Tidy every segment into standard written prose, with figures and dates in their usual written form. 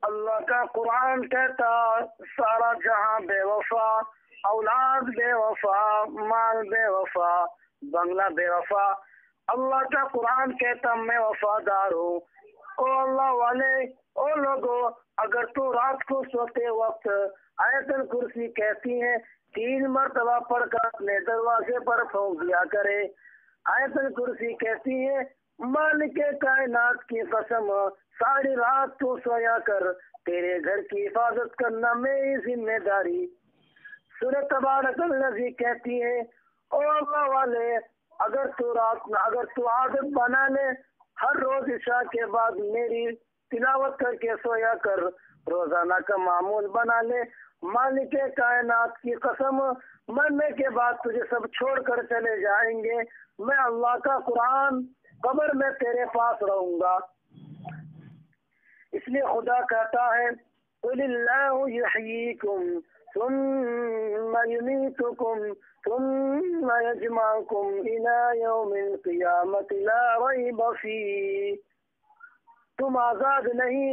اللہ کا قرآن کہتا سارا جہاں بے وفا، اولاد بے وفا، مال بے وفا، بنگلہ بے وفا، اللہ کا قرآن کہتا میں وفادار ہوں۔ او اللہ والے، او لوگو، اگر تو رات کو سوتے وقت آیت الکرسی کہتی ہے 3 مرتبہ پڑھ کر اپنے دروازے پر پھونک دیا کرے۔ آیت الکرسی کہتی ہے مالک کائنات کی قسم ساری رات تو سویا کر، تیرے گھر کی حفاظت کرنا میری ذمہ داری۔ سورہ تبارک الذی کہتی ہے او اللہ والے، اگر تو عادت بنا لے ہر روز عشاء کے بعد میری تلاوت کر کے سویا کر، روزانہ کا معمول بنا لے، مالک کائنات کی قسم مرنے کے بعد تجھے سب چھوڑ کر چلے جائیں گے، میں اللہ کا قرآن قبر میں تیرے پاس رہوں گا۔ اس لیے خدا کہتا ہے قُلِ اللَّهُ يُحْيِيكُمْ ثُمَّ يُمِيتُكُمْ ثُمَّ يَجْمَعُكُمْ إِلَى يَوْمِ الْقِيَامَةِ لَا رَيْبَ فِيهِ۔ تم آزاد نہیں،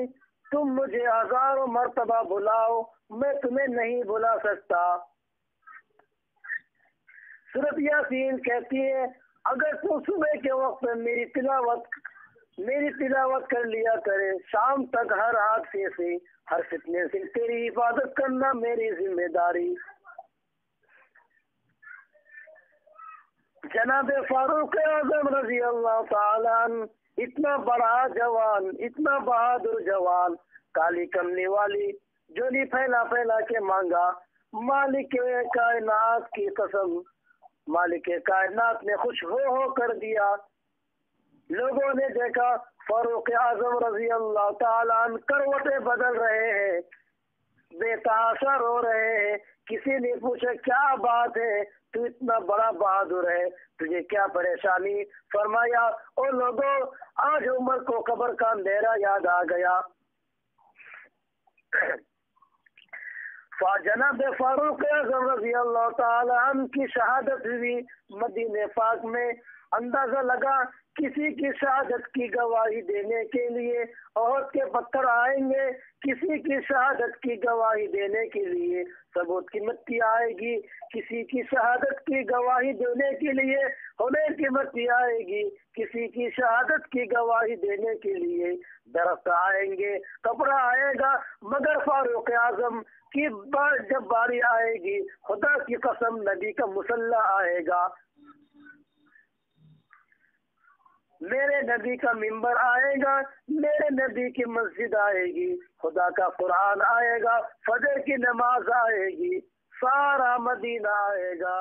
تم مجھے ہزاروں مرتبہ بلاؤ، میں تمہیں نہیں بلا سکتا۔ سورۃ یاسین کہتی ہے اگر تو صبح کے وقت میری تلاوت کر لیا کرے، شام تک ہر حادثے سے، ہر فتنے سے تیری حفاظت کرنا میری ذمہ داری۔ جناب فاروق اعظم رضی اللہ تعالیٰ عنہ اتنا بڑا جوان، اتنا بہادر جوان، کالی کملی والی جولی پھیلا پھیلا کے مانگا، مالک کائنات کی قسم، مالک کائنات نے خوش ہو کر دیا۔ لوگوں نے دیکھا فاروق اعظم رضی اللہ تعالیٰ عنہ کروٹیں بدل رہے ہیں، بے تحاشا رو رہے ہیں۔ کسی نے پوچھا کیا بات ہے، تو اتنا بڑا بہادر ہے، تجھے کیا پریشانی؟ فرمایا او لوگوں، آج عمر کو قبر کا اندھیرا یاد آ گیا۔ جناب فاروق اعظم رضی اللہ تعالی عنہ کی شہادت ہوئی مدینہ پاک میں۔ اندازہ لگا کسی کی شہادت کی گواہی دینے کے لیے احد کے پتھر آئیں گے، کسی کی شہادت کی گواہی دینے کے لیے ثبوت کی مٹی آئے گی، کسی کی شہادت کی گواہی دینے کے لیے حنین کی مٹی آئے گی، کسی کی شہادت کی گواہی دینے کے لیے درخت آئیں گے، کپڑا آئے گا، مگر فاروق اعظم کی جب باری آئے گی خدا کی قسم نبی کا مسلح آئے گا، میرے نبی کا ممبر آئے گا، میرے نبی کی مسجد آئے گی، خدا کا قرآن آئے گا، فجر کی نماز آئے گی، سارا مدینہ آئے گا۔